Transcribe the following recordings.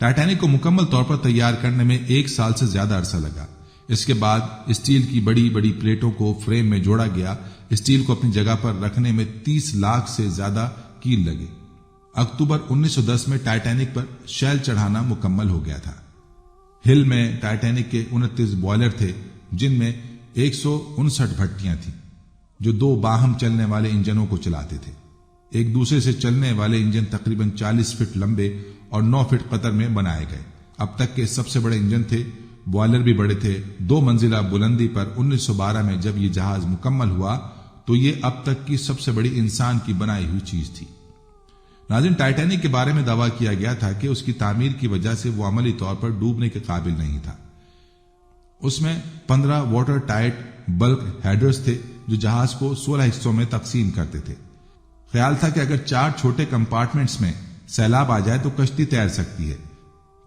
Titanic کو مکمل طور پر تیار کرنے میں 1 سال سے زیادہ عرصہ لگا۔ اس کے بعد اسٹیل کی بڑی بڑی پلیٹوں کو فریم میں جوڑا گیا۔ اسٹیل کو اپنی جگہ پر رکھنے میں 30 لاکھ سے زیادہ کیل لگے۔ اکتوبر 1910 میں ٹائٹینک پر شیل چڑھانا مکمل ہو گیا تھا۔ ہل میں ٹائٹینک کے 29 بوائلر تھے، جن میں 159 بھٹیاں تھیں جو 2 باہم چلنے والے انجنوں کو چلاتے تھے۔ ایک دوسرے سے چلنے والے انجن تقریباً 40 فٹ لمبے اور 9 فٹ قطر میں بنائے گئے۔ اب تک کے سب سے بڑے انجن تھے۔ بوائلر بھی بڑے تھے۔ 2 منزلہ بلندی پر 1912 میں جب یہ جہاز مکمل ہوا تو یہ اب تک کی سب سے بڑی انسان کی بنائی ہوئی چیز تھی۔ ناظرین، ٹائٹینک کے بارے میں دعویٰ کیا گیا تھا کہ اس کی تعمیر کی وجہ سے وہ عملی طور پر ڈوبنے کے قابل نہیں تھا۔ اس میں 15 واٹر ٹائٹ بلک ہیڈرز تھے جو جہاز کو 16 حصوں میں تقسیم کرتے تھے۔ خیال تھا کہ اگر 4 چھوٹے کمپارٹمنٹس میں سیلاب آ جائے تو کشتی تیر سکتی ہے،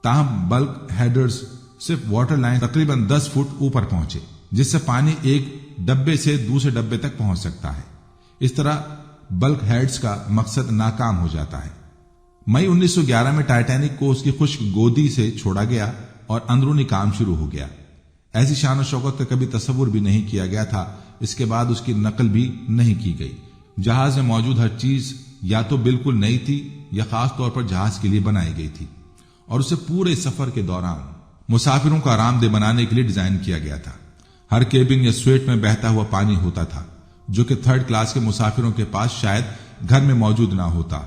تاہم بلک ہیڈرز صرف واٹر لائن تقریباً 10 فٹ اوپر پہنچے، جس سے پانی ایک ڈبے سے دوسرے ڈبے تک پہنچ سکتا ہے۔ اس طرح بلک ہیڈز کا مقصد ناکام ہو جاتا ہے۔ مئی 1911 میں ٹائٹینک کو اس کی خشک گودی سے چھوڑا گیا اور اندرونی کام شروع ہو گیا۔ ایسی شان و شوکت کا کبھی تصور بھی نہیں کیا گیا تھا۔ اس کے بعد اس کی نقل بھی نہیں کی گئی۔ جہاز میں موجود ہر چیز یا تو بالکل نئی تھی یا خاص طور پر جہاز کے لیے بنائی گئی تھی، اور اسے پورے سفر کے دوران مسافروں کو آرام دہ بنانے کے لیے ڈیزائن کیا گیا تھا۔ ہر کیبن یا سویٹ میں بہتا ہوا پانی ہوتا تھا، جو کہ 3rd کلاس کے مسافروں کے پاس شاید گھر میں موجود نہ ہوتا۔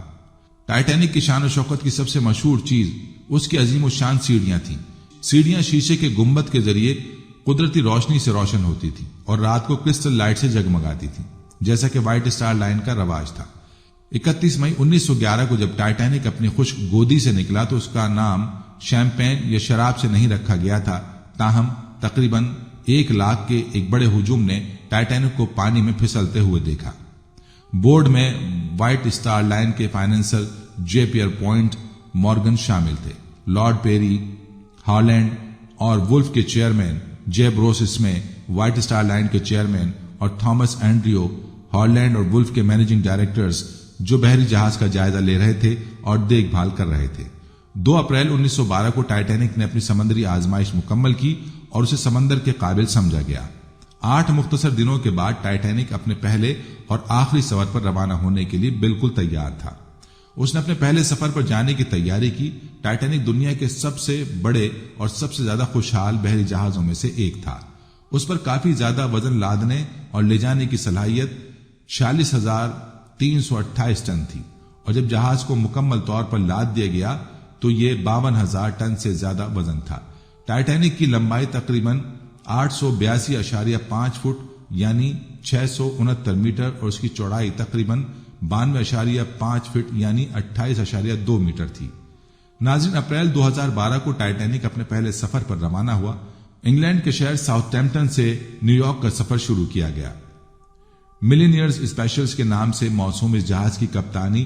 ٹائٹینک کی شان و شوکت کی سب سے مشہور چیز اس کی عظیم الشان سیڑھیاں تھیں۔ سیڑھیاں شیشے کے گنبد کے ذریعے قدرتی روشنی سے روشن ہوتی تھی اور رات کو کرسٹل لائٹ سے جگمگاتی تھی، جیسا کہ وائٹ سٹار لائن کا رواج تھا۔ 31 مئی 1911 کو جب ٹائٹینک اپنی خشک گودی سے نکلا تو اس کا نام شیمپین یا شراب سے نہیں رکھا گیا تھا، تاہم تقریباً 1 لاکھ کے ایک بڑے ہجوم نے ٹائٹینک کو پانی میں پھسلتے ہوئے دیکھا۔ بورڈ میں وائٹ سٹار لائن کے فائنینسر جے پیئر پوائنٹ مورگن شامل تھے۔ لارڈ پیری، ہالینڈ اور وولف کے چیئرمین جے بروس میں وائٹ سٹار لائن کے چیئرمین، اور تھامس اینڈریو، ہالینڈ اور وولف کے مینیجنگ ڈائریکٹرز جو بحری جہاز کا جائزہ لے رہے تھے اور دیکھ بھال کر رہے تھے۔ 2 اپریل 1912 کو ٹائٹینک نے اپنی سمندری آزمائش مکمل کی اور اسے سمندر کے قابل سمجھا گیا۔ 8 مختصر دنوں کے بعد ٹائٹینک اپنے پہلے اور آخری سفر پر روانہ ہونے کے لیے بالکل تیار تھا۔ اس نے اپنے پہلے سفر پر جانے کی تیاری کی۔ ٹائٹینک دنیا کے سب سے بڑے اور سب سے زیادہ خوشحال بحری جہازوں میں سے ایک تھا۔ اس پر کافی زیادہ وزن لادنے اور لے جانے کی صلاحیت 46,328 ٹن تھی، اور جب جہاز کو مکمل طور پر لاد دیا گیا تو یہ 52,000 ٹن سے زیادہ وزن تھا۔ ٹائٹینک کی لمبائی تقریباً 882.5 فٹ یعنی 669 میٹر اور اس کی چوڑائی تقریباً 92.5 فٹ یعنی 28.2 میٹر تھی۔ ناظرین، اپریل 2012 کو ٹائٹینک اپنے پہلے سفر پر روانہ ہوا۔ انگلینڈ کے شہر ساؤتھ ٹیمپٹن سے نیو یارک کا سفر شروع کیا گیا۔ ملینئرز اسپیشلز کے نام سے موسوم اس جہاز کی کپتانی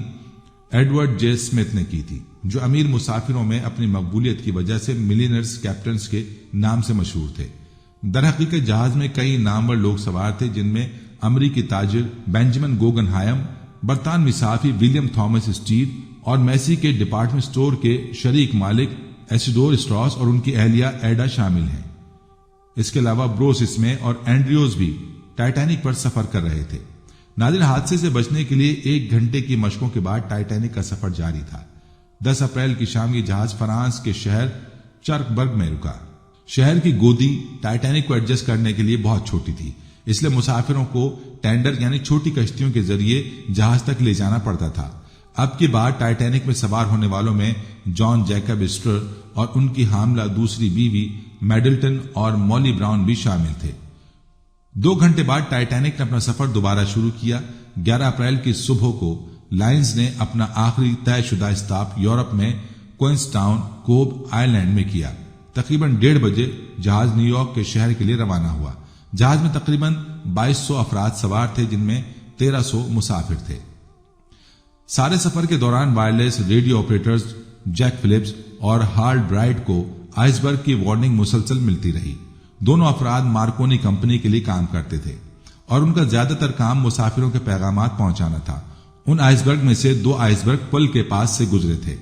ایڈورڈ جے اسمتھ نے کی تھی، جو امیر مسافروں میں اپنی مقبولیت کی وجہ سے ملینئرز کیپٹنز کے نام سے مشہور تھے۔ در حقیقت جہاز میں کئی نامور لوگ سوار تھے، جن میں امریکی تاجر بینجمن گوگن ہائم، برطانوی صحافی ولیم تھامس اسٹیل اور میسی کے ڈپارٹمنٹ اسٹور کے شریک مالک ایسیڈور اسٹراس اور ان کی اہلیہ ایڈا شامل ہیں۔ اس کے علاوہ بروس اسمے اور اینڈریوز بھی ٹائٹینک پر سفر کر رہے تھے۔ ناظرین، حادثے سے بچنے کے لیے 1 گھنٹے کی مشقوں کے بعد ٹائٹینک کا سفر جاری تھا۔ 10 اپریل کی شام یہ جہاز فرانس کے شہر چرکبرگ میں رکا۔ شہر کی گودی ٹائٹینک کو ایڈجسٹ کرنے کے لیے بہت چھوٹی تھی، اس لیے مسافروں کو ٹینڈر یعنی چھوٹی کشتیوں کے ذریعے جہاز تک لے جانا پڑتا تھا۔ اب کی بار ٹائٹینک میں سوار ہونے والوں میں جان جیکب اسٹر اور ان کی حاملہ دوسری بیوی میڈلٹن اور مولی براؤن بھی شامل تھے۔ 2 گھنٹے بعد ٹائٹینک نے اپنا سفر دوبارہ شروع کیا۔ 11 اپریل کی صبح کو لائنز نے اپنا آخری طے شدہ اسٹاپ یورپ میں کوئنس ٹاؤن کوب آئرلینڈ میں کیا۔ تقریباً 1:30 بجے جہاز نیو یارک کے شہر کے لیے روانہ ہوا۔ جہاز میں تقریباً 2200 افراد سوار تھے، جن میں 1300 مسافر تھے۔ سارے سفر کے دوران wireless radio operators Jack Phillips اور ہال برائٹ کو آئس برگ کی وارننگ مسلسل ملتی رہی۔ دونوں افراد مارکونی کمپنی کے لیے کام کرتے تھے اور ان کا زیادہ تر کام مسافروں کے پیغامات پہنچانا تھا۔ ان آئس برگ میں سے 2 آئس برگ پل کے پاس سے گزرے تھے۔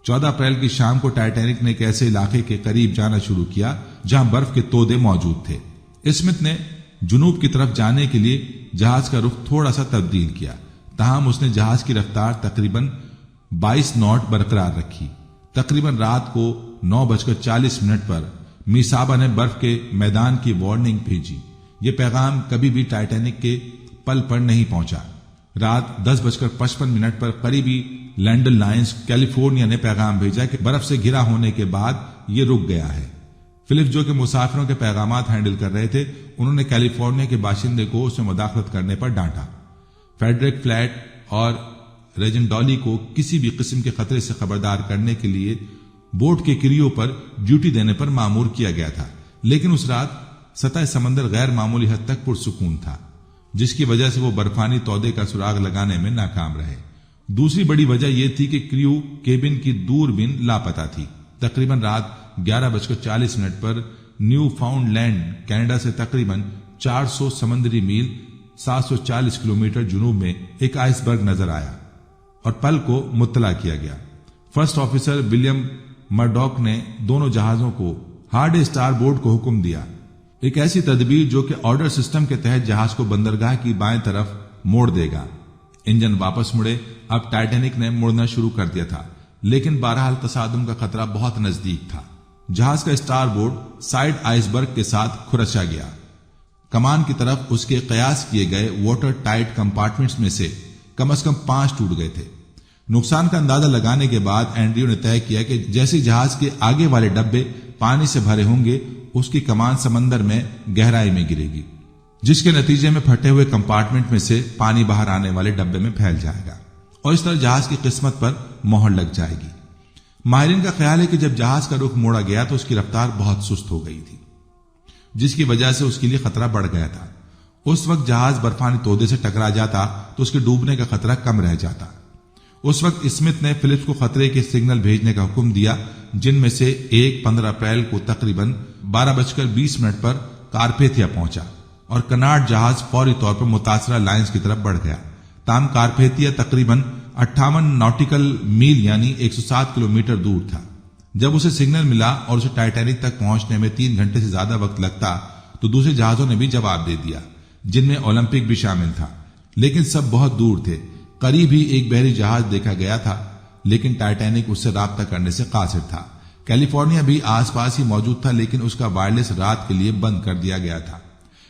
14 اپریل کی شام کو ٹائٹینک نے ایک ایسے علاقے کے قریب جانا شروع کیا جہاں برف کے تودے موجود تھے۔ اسمتھ نے جنوب کی طرف جانے کے لیے جہاز کا رخ تھوڑا سا تبدیل کیا، تاہم اس نے جہاز کی رفتار تقریباً 22 ناٹ برقرار رکھی۔ تقریباً رات کو 9:40 پر میسابا نے برف کے میدان کی وارننگ بھیجی۔ یہ پیغام کبھی بھی ٹائٹینک کے پل پر نہیں پہنچا۔ رات 10:55 پر قریبی لینڈن لائنز کیلیفورنیا نے پیغام بھیجا کہ برف سے گھرا ہونے کے بعد یہ رک گیا ہے۔ فلپس جو کہ مسافروں کے پیغامات ہینڈل کر رہے تھے، انہوں نے کیلیفورنیا کے باشندے کو اس میں مداخلت کرنے پر ڈانٹا۔ فیڈرک فلیٹ اور ریجن ڈالی کو کسی بھی قسم کے خطرے سے خبردار کرنے کے لیے بوٹ کے کریو پر ڈیوٹی دینے پر مامور کیا گیا تھا، لیکن اس رات سطح سمندر غیر معمولی حد تک پرسکون تھا، جس کی وجہ سے وہ برفانی تودے کا سراغ لگانے میں ناکام رہے۔ دوسری بڑی وجہ یہ تھی کہ کریو کیبن کی دوربین لاپتہ تھی۔ تقریباً رات 11:40 پر نیو فاؤنڈ لینڈ کینیڈا سے تقریباً 400 سمندری میل 740 کلومیٹر جنوب میں ایک آئس برگ نظر آیا اور پل کو مطلع کیا گیا۔ فرسٹ آفیسر ولیم مرڈوک نے دونوں جہازوں کو ہارڈ اسٹار بورڈ کو حکم دیا، ایک ایسی تدبیر جو کہ آرڈر سسٹم کے تحت جہاز کو بندرگاہ کی بائیں طرف موڑ دے گا۔ انجن واپس مڑے۔ اب ٹائٹینک نے مڑنا شروع کر دیا تھا، لیکن بہرحال تصادم کا خطرہ بہت نزدیک تھا۔ جہاز کا اسٹار بورڈ سائڈ آئس برگ کے ساتھ کھرچا گیا۔ کمان کی طرف اس کے قیاس کیے گئے واٹر ٹائٹ کمپارٹمنٹس میں سے کم از کم 5 ٹوٹ گئے تھے۔ نقصان کا اندازہ لگانے کے بعد اینڈریو نے طے کیا کہ جیسے جہاز کے آگے والے ڈبے پانی سے بھرے ہوں گے، اس کی کمان سمندر میں گہرائی میں گرے گی، جس کے نتیجے میں پھٹے ہوئے کمپارٹمنٹ میں سے پانی باہر آنے والے ڈبے میں پھیل جائے گا اور اس طرح جہاز کی قسمت پر مہر لگ جائے گی۔ ماہرین کا خیال ہے کہ جب جہاز کا رخ موڑا گیا تو اس کی رفتار بہت سست ہو گئی تھی، جس کی وجہ سے اس کے لیے خطرہ بڑھ گیا تھا۔ اس وقت جہاز برفانی تودے سے ٹکرا جاتا تو اس کے ڈوبنے کا خطرہ کم رہ جاتا۔ اس وقت اسمتھ نے فلپس کو خطرے کے سگنل بھیجنے کا حکم دیا، جن میں سے ایک 15 اپریل کو تقریباً 12:20 پر کارپیتھیا پہنچا اور کنارڈ جہاز فوری طور پر متاثرہ لائنز کی طرف بڑھ گیا۔ تاہم کارپیتھیا تقریباً 58 ناٹیکل میل یعنی 107 کلومیٹر دور تھا۔ جب اسے سگنل ملا اور اسے ٹائٹینک تک پہنچنے میں 3 گھنٹے سے زیادہ وقت لگتا تو دوسرے جہازوں نے بھی جواب دے دیا، جن میں اولمپک بھی شامل تھا، لیکن سب بہت دور تھے۔ قریب ہی ایک بحری جہاز دیکھا گیا تھا، لیکن ٹائٹینک اس سے رابطہ کرنے سے قاصر تھا۔ کیلیفورنیا بھی آس پاس ہی موجود تھا، لیکن اس کا وائرلیس رات کے لیے بند کر دیا گیا تھا۔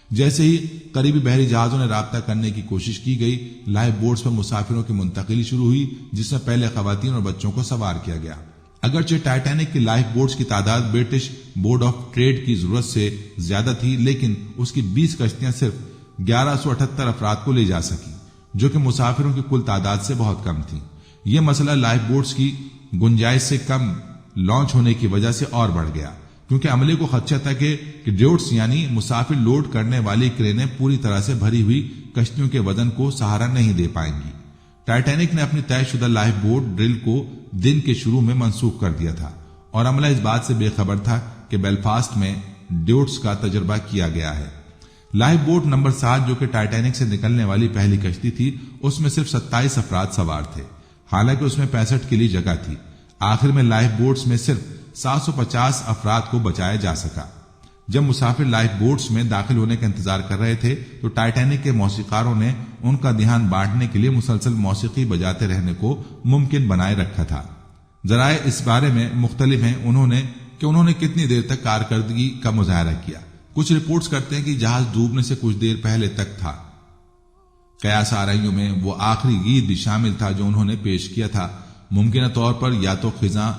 جیسے ہی قریبی بحری جہازوں نے رابطہ کرنے کی کوشش کی گئی، لائف بوٹس پر مسافروں کی منتقلی شروع ہوئی، جس میں پہلے خواتین اور بچوں کو سوار کیا گیا۔ اگرچہ ٹائٹینک کی لائف بوٹس کی تعداد برٹش بورڈ آف ٹریڈ کی ضرورت سے زیادہ تھی، لیکن اس کی 20 کشتیاں صرف 1178 افراد کو لے جا سکی، جو کہ مسافروں کی کل تعداد سے بہت کم تھی۔ یہ مسئلہ لائف بوٹس کی گنجائش سے کم لانچ ہونے کی وجہ سے اور بڑھ گیا، کیونکہ عملے کو خدشہ تھا کہ ڈیوٹس یعنی مسافر لوڈ کرنے والی کرینیں پوری طرح سے بھری ہوئی کشتیوں کے وزن کو سہارا نہیں دے پائیں گی۔ ٹائٹینک نے اپنی طے شدہ لائف بوٹ ڈرل کو دن کے شروع میں منسوخ کر دیا تھا، اور عملہ اس بات سے بے خبر تھا کہ بیلفاسٹ میں ڈیوٹس کا تجربہ کیا گیا ہے۔ لائف بوٹ نمبر 7 جو کہ ٹائٹینک سے نکلنے والی پہلی کشتی تھی، اس میں صرف 27 افراد سوار تھے، حالانکہ اس میں 65 کے لیے جگہ تھی۔ آخر میں لائف بوٹس میں صرف 750 افراد کو بچایا جا سکا۔ جب مسافر لائف بوٹس میں داخل ہونے کا انتظار کر رہے تھے تو ٹائٹینک کے موسیقاروں نے ان کا دھیان بانٹنے کے لیے مسلسل موسیقی بجاتے رہنے کو ممکن بنائے رکھا تھا۔ ذرائع اس بارے میں مختلف ہیں انہوں نے کتنی دیر تک کارکردگی کا مظاہرہ کیا۔ کچھ رپورٹس کرتے ہیں کہ جہاز ڈوبنے سے کچھ دیر پہلے تک تھا۔ قیاس آرائیوں میں وہ آخری گیت بھی شامل تھا جو انہوں نے پیش کیا تھا، ممکنہ طور پر یا تو خزاں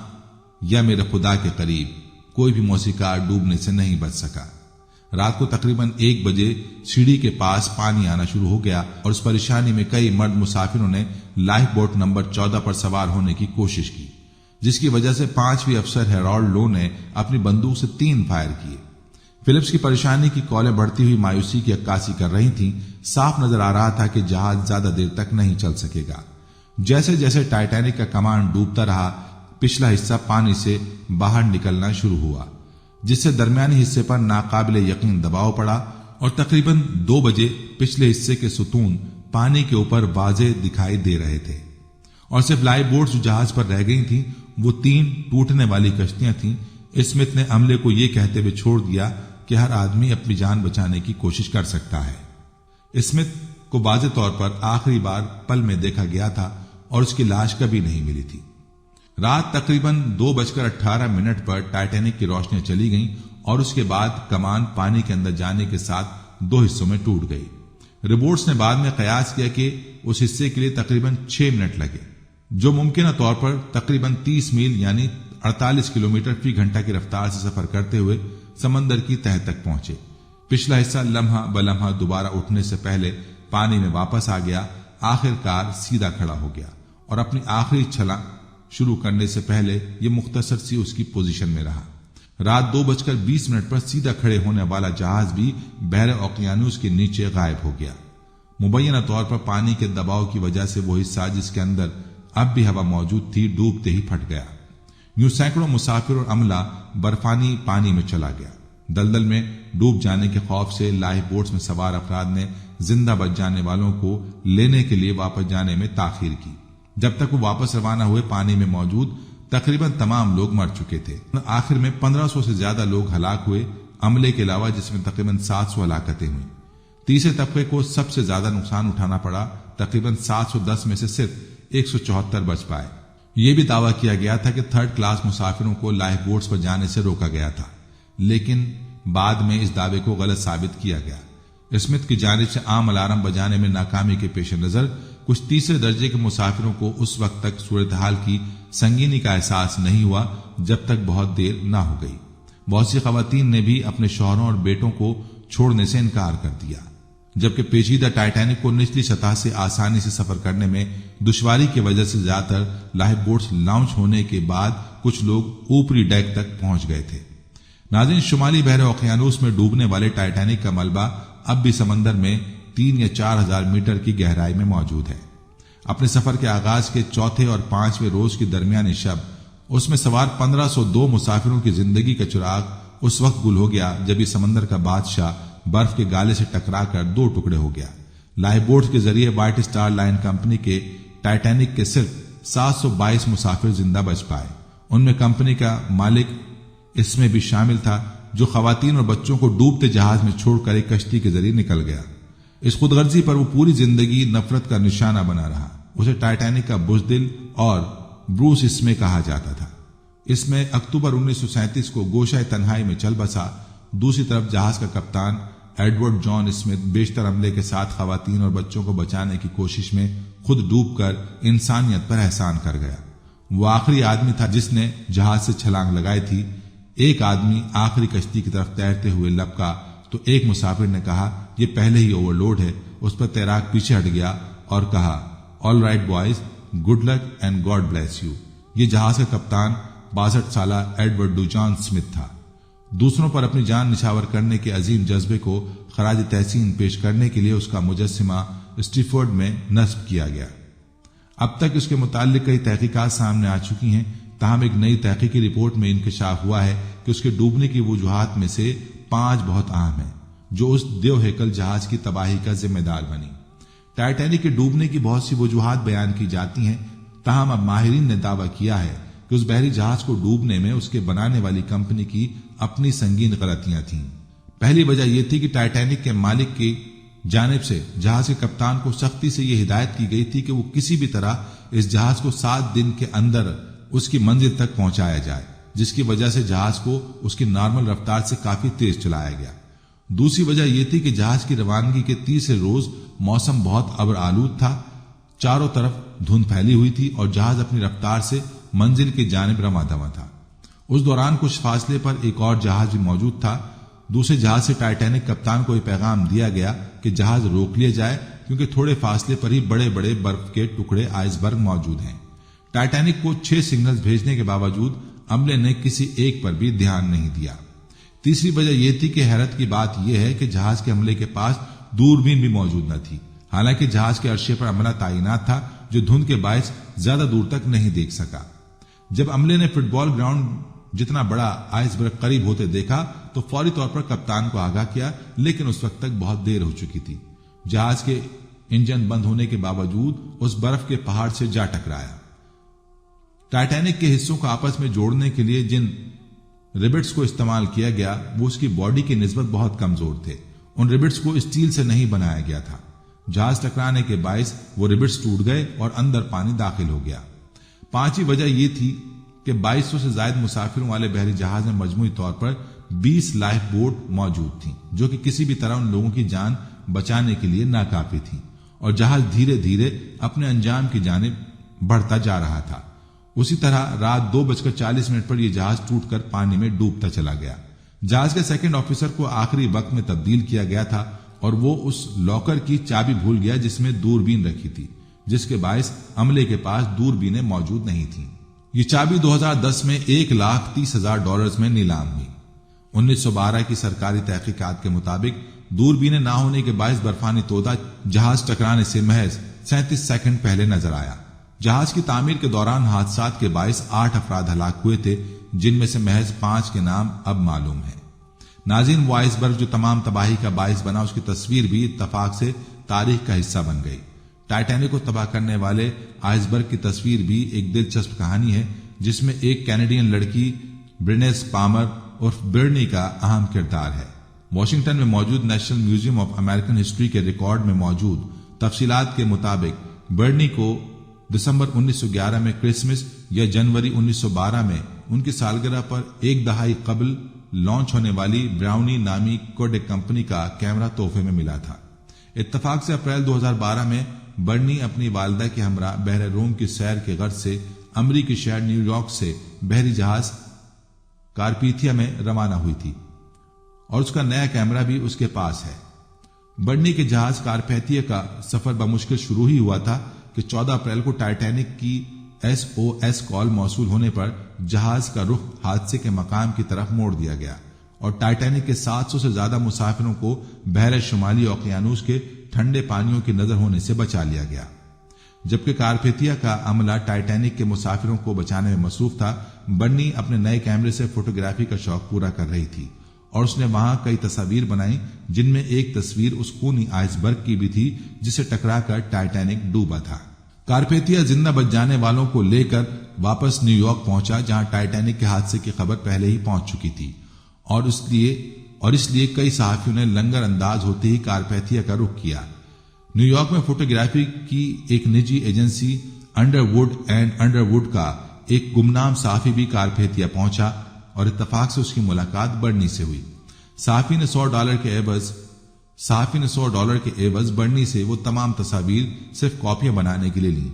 یا میرے خدا کے قریب کوئی بھی موسیقار ڈوبنے سے نہیں بچ سکا۔ رات کو تقریباً 1 بجے سیڑھی کے پاس پانی آنا شروع ہو گیا اور اس پریشانی میں کئی مرد مسافروں نے لائف بوٹ نمبر 14 پر سوار ہونے کی کوشش کی، جس کی وجہ سے 5ویں افسر ہیرالڈ لو نے اپنی بندوق سے 3 فائر کیے۔ فلپس کی پریشانی کی کولیں بڑھتی ہوئی مایوسی کی عکاسی کر رہی تھیں۔ صاف نظر آ رہا تھا کہ جہاز زیادہ دیر تک نہیں چل سکے گا۔ جیسے جیسے ٹائٹینک کا کمان ڈوبتا رہا، پچھلا حصہ پانی سے باہر نکلنا شروع ہوا، جس سے درمیانی حصے پر ناقابل یقین دباؤ پڑا اور تقریباً 2 بجے پچھلے حصے کے ستون پانی کے اوپر واضح دکھائی دے رہے تھے، اور صرف لائف بوٹس جو جہاز پر رہ گئی تھیں وہ 3 ٹوٹنے والی کشتیاں تھیں، اسمتھ نے عملے کو یہ کہتے ہوئے چھوڑ دیا کہ ہر آدمی اپنی جان بچانے کی کوشش کر سکتا ہے۔ اسمتھ کو واضح طور پر آخری بار پل میں دیکھا گیا تھا اور اس کی لاش کبھی نہیں ملی تھی۔ رات تقریباً 2:18 پر ٹائٹینک کی روشنیاں چلی گئیں اور اس کے بعد کمان پانی کے اندر جانے کے ساتھ 2 حصوں میں ٹوٹ گئی۔ رپورٹس نے بعد میں قیاس کیا کہ اس حصے کے لیے تقریباً 6 منٹ لگے، جو ممکنہ طور پر تقریباً 30 میل یعنی 48 کلومیٹر فی گھنٹہ کی رفتار سے سفر کرتے ہوئے سمندر کی تہہ تک پہنچے۔ پچھلا حصہ لمحہ بلمحہ دوبارہ اٹھنے سے پہلے پانی میں واپس آ گیا، آخر کار سیدھا کھڑا ہو گیا اور اپنی آخری چھلانگ شروع کرنے سے پہلے یہ مختصر سی اس کی پوزیشن میں رہا۔ رات 2:20 پر سیدھا کھڑے ہونے والا جہاز بھی بحر اوقیانوس کے نیچے غائب ہو گیا۔ مبینہ طور پر پانی کے دباؤ کی وجہ سے وہ حصہ جس کے اندر اب بھی ہوا موجود تھی ڈوبتے ہی پھٹ گیا۔ یوں سینکڑوں مسافر اور عملہ برفانی پانی میں چلا گیا۔ دلدل میں ڈوب جانے کے خوف سے لائف بوٹس میں سوار افراد نے زندہ بچ جانے والوں کو لینے کے لیے واپس جانے میں تاخیر کی۔ جب تک وہ واپس روانہ ہوئے پانی میں موجود تقریباً تمام لوگ مر چکے تھے۔ آخر میں 1500 سے زیادہ لوگ ہلاک ہوئے، عملے کے علاوہ، جس میں تقریباً 700 ہلاکتیں ہوئیں۔ تیسرے طبقے کو سب سے زیادہ نقصان اٹھانا پڑا، تقریباً 710 میں سے صرف 174 بچ پائے۔ یہ بھی دعویٰ کیا گیا تھا کہ 3rd کلاس مسافروں کو لائف بوٹس پر جانے سے روکا گیا تھا، لیکن بعد میں اس دعوے کو غلط ثابت کیا گیا۔ اسمتھ کی جانب سے عام الارم بجانے میں ناکامی کے پیش نظر کچھ تیسرے درجے کے مسافروں کو اس وقت تک صورتحال کی سنگینی کا احساس نہیں ہوا جب تک بہت دیر نہ ہو گئی۔ بہت سی خواتین نے بھی اپنے شوہروں اور بیٹوں کو چھوڑنے سے انکار کر دیا، جبکہ پیچیدہ ٹائٹینک کو نچلی سطح سے آسانی سے سفر کرنے میں دشواری کی وجہ سے زیادہ تر لائف بوٹس لانچ ہونے کے بعد کچھ لوگ اوپری ڈیک تک پہنچ گئے تھے۔ ناظرین، شمالی بحر اوقیانوس میں ڈوبنے والے ٹائٹینک کا ملبہ اب بھی سمندر میں 3 یا 4000 میٹر کی گہرائی میں موجود ہے۔ اپنے سفر کے آغاز کے چوتھے اور 5ویں روز کی درمیانی شب اس میں سوار 1502 مسافروں کی زندگی کا چراغ اس وقت گل ہو گیا جب یہ سمندر کا بادشاہ برف کے گالے سے ٹکرا کر 2 ٹکڑے ہو گیا۔ لائف بوٹس کے ذریعے وائٹ سٹار لائن کمپنی کے ٹائٹینک کے صرف 722 مسافر زندہ بچ پائے۔ ان میں کمپنی کا مالک اس میں بھی شامل تھا، جو خواتین اور بچوں کو ڈوبتے جہاز میں چھوڑ کر ایک کشتی کے ذریعے نکل گیا۔ اس خود غرضی پر وہ پوری زندگی نفرت کا نشانہ بنا رہا۔ اسے ٹائٹینک کا بزدل اور بروس اس میں کہا جاتا تھا۔ اس میں اکتوبر 1937 کو گوشہ تنہائی میں چل بسا۔ دوسری طرف جہاز کا کپتان ایڈورڈ جان اسمتھ بیشتر عملے کے ساتھ خواتین اور بچوں کو بچانے کی کوشش میں خود ڈوب کر انسانیت پر احسان کر گیا۔ وہ آخری آدمی تھا جس نے جہاز سے چھلانگ لگائی تھی۔ ایک آدمی آخری کشتی کی طرف تیرتے ہوئے لپکا تو ایک مسافر نے کہا، یہ پہلے ہی اوور لوڈ ہے۔ اس پر تیراک پیچھے ہٹ گیا اور کہا، all right boys, good luck and God bless you. یہ جہاز کا کپتان 62 سالہ ایڈورڈ ڈوجان اسمتھ تھا۔ دوسروں پر اپنی جان نچھاور کرنے کے عظیم جذبے کو خراج تحسین پیش کرنے کے لیے اس کا مجسمہ اسٹیفورڈ میں نصب کیا گیا۔ اب تک اس کے متعلق کئی تحقیقات سامنے آ چکی ہیں، تاہم ایک نئی تحقیقی رپورٹ میں انکشاف ہوا ہے کہ اس کے ڈوبنے کی وجوہات میں سے 5 بہت اہم ہیں، جو اس دیو ہیکل جہاز کی تباہی کا ذمہ دار بنی۔ ٹائٹینک کے ڈوبنے کی بہت سی وجوہات بیان کی جاتی ہیں، تاہم اب ماہرین نے دعویٰ کیا ہے کہ اس بحری جہاز کو ڈوبنے میں اس کے بنانے والی کمپنی کی اپنی سنگین غلطیاں تھیں۔ پہلی وجہ یہ تھی کہ ٹائٹینک کے مالک کی جانب سے جہاز کے کپتان کو سختی سے یہ ہدایت کی گئی تھی کہ وہ کسی بھی طرح اس جہاز کو 7 دن کے اندر اس کی منزل تک پہنچایا جائے، جس کی وجہ سے جہاز کو اس کی نارمل رفتار سے کافی تیز چلایا گیا۔ دوسری وجہ یہ تھی کہ جہاز کی روانگی کے تیسرے روز موسم بہت ابر آلود تھا، چاروں طرف دھند پھیلی ہوئی تھی اور جہاز اپنی رفتار سے منزل کی جانب رواں دواں تھا۔ اس دوران کچھ فاصلے پر ایک اور جہاز بھی موجود تھا۔ دوسرے جہاز سے ٹائٹینک کپتان کو یہ پیغام دیا گیا کہ جہاز روک لیا جائے، کیونکہ تھوڑے فاصلے پر ہی بڑے بڑے برف کے ٹکڑے آئس برگ موجود ہیں۔ ٹائٹینک کو 6 سگنلز بھیجنے کے باوجود عملے نے کسی ایک پر بھی دھیان نہیں دیا۔ تیسری وجہ یہ تھی کہ حیرت کی بات یہ ہے کہ جہاز کے عملے کے پاس دوربین بھی موجود نہ تھی، حالانکہ جہاز کے عرصے پر عملہ تعینات تھا جو دھند کے باعث زیادہ دور تک نہیں دیکھ سکا۔ جب عملے نے فٹ بال گراؤنڈ جتنا بڑا آئس برگ قریب ہوتے دیکھا تو فوری طور پر کپتان کو آگاہ کیا، لیکن اس وقت تک بہت دیر ہو چکی تھی۔ جہاز کے انجن بند ہونے کے باوجود اس برف کے پہاڑ سے جا ٹکرایا۔ ٹائٹینک کے حصوں کو آپس میں جوڑنے کے لیے جن ریبٹس کو استعمال کیا گیا وہ اس کی باڈی کی نسبت بہت کمزور تھے. ان ریبٹس کو اسٹیل سے نہیں بنایا گیا تھا. جہاز ٹکرانے کے باعث وہ ریبٹس ٹوٹ گئے اور اندر پانی داخل ہو گیا. پانچویں وجہ یہ تھی کہ 2200 سے زائد مسافروں والے بحری جہاز میں مجموعی طور پر 20 لائف بوٹ موجود تھیں جو کہ کسی بھی طرح ان لوگوں کی جان بچانے کے لیے ناکافی تھیں اور جہاز دھیرے دھیرے اپنے انجام کی جانب بڑھتا جا رہا تھا. اسی طرح رات 2:40 پر یہ جہاز ٹوٹ کر پانی میں ڈوبتا چلا گیا. جہاز کے سیکنڈ آفیسر کو آخری وقت میں تبدیل کیا گیا تھا اور وہ اس لاکر کی چابی بھول گیا جس میں دوربین رکھی تھی، جس کے باعث عملے کے پاس دوربینیں موجود نہیں تھیں. یہ چابی 2010 میں $1,30,000 میں نیلام ہوئی. 1912 کی سرکاری تحقیقات کے مطابق دوربینیں نہ ہونے کے باعث برفانی تودا جہاز ٹکرانے سے محض 37 سیکنڈ پہلے نظر آیا. جہاز کی تعمیر کے دوران حادثات کے باعث 8 افراد ہلاک ہوئے تھے جن میں سے محض 5 کے نام اب معلوم ہیں. ناظرین، وہ آئس برگ جو تمام تباہی کا باعث بنا اس کی تصویر بھی اتفاق سے تاریخ کا حصہ بن گئی. ٹائٹینک کو تباہ کرنے والے آئس برگ کی تصویر بھی ایک دلچسپ کہانی ہے جس میں ایک کینیڈین لڑکی برینیس پامر عرف برنی کا اہم کردار ہے. واشنگٹن میں موجود national museum of American history کے ریکارڈ میں موجود تفصیلات کے مطابق برنی کو دسمبر 1911 میں کرسمس یا جنوری 1912 میں ان کی سالگرہ پر ایک دہائی قبل لانچ ہونے والی براؤنی نامی کوڈک کمپنی کا کیمرہ تحفے میں ملا تھا. اتفاق سے اپریل 2012 میں برنی اپنی والدہ کے ہمراہ بحر روم کی سیر کے غرض سے امریکی شہر نیو یارک سے بحری جہاز کارپیتھیا میں روانہ ہوئی تھی اور اس کا نیا کیمرہ بھی اس کے پاس ہے. برنی کے جہاز کارپیتھیا کا سفر بمشکل شروع ہی ہوا تھا کہ 14 اپریل کو ٹائٹینک کی SOS کال موصول ہونے پر جہاز کا رخ حادثے کے مقام کی طرف موڑ دیا گیا اور ٹائٹینک کے 700 سے زیادہ مسافروں کو بحر شمالی اوقیانوس کے ٹھنڈے پانیوں کی نظر ہونے سے بچا لیا گیا. جبکہ کارپیتھیا کا عملہ ٹائٹینک کے مسافروں کو بچانے میں مصروف تھا، برنی اپنے نئے کیمرے سے فوٹوگرافی کا شوق پورا کر رہی تھی اور اس نے وہاں کئی تصاویر بنائی جن میں ایک تصویر اس خونی آئس برگ کی بھی تھی جسے ٹکرا کر ٹائٹینک ڈوبا تھا. کارپیتھیا زندہ بچ جانے والوں کو لے کر واپس نیو یارک پہنچا جہاں ٹائٹینک کے حادثے کی خبر پہلے ہی پہنچ چکی تھی اور اس لیے کئی صحافیوں نے لنگر انداز ہوتے ہی کارپیتھیا کا رخ کیا. نیو یارک میں فوٹوگرافی کی ایک نجی ایجنسی انڈر ووڈ کا ایک گمنام صحافی بھی کارپیتھیا پہنچا اور اتفاق سے اس کی ملاقات برنی سے ہوئی. صحافی نے $100 کے عوض برنی سے وہ تمام تصاویر صرف کاپیاں بنانے کے لیے لی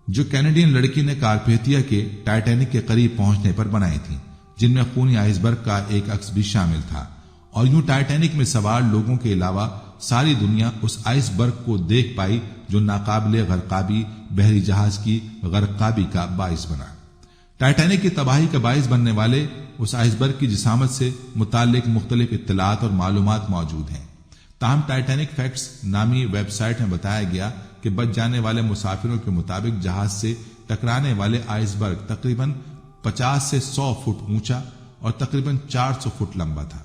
جو کینیڈین لڑکی نے کارپیتھیا کے ٹائٹینک کے قریب پہنچنے پر بنائی تھی، جن میں خونی آئس برگ کا ایک عکس بھی شامل تھا. اور یوں ٹائٹینک میں سوار لوگوں کے علاوہ ساری دنیا اس آئس برگ کو دیکھ پائی جو ناقابل غرقابی بحری جہاز کی غرقابی کا باعث بنا. ٹائٹینک کی تباہی کا باعث بننے والے اس آئس برگ کی جسامت سے متعلق مختلف اطلاعات اور معلومات موجود ہیں. تاہم ٹائٹینک فیکٹس نامی ویب سائٹ میں بتایا گیا کہ بچ جانے والے مسافروں کے مطابق جہاز سے ٹکرانے والے آئس برگ تقریباً 50 سے 100 فٹ اونچا اور تقریباً 400 فٹ لمبا تھا.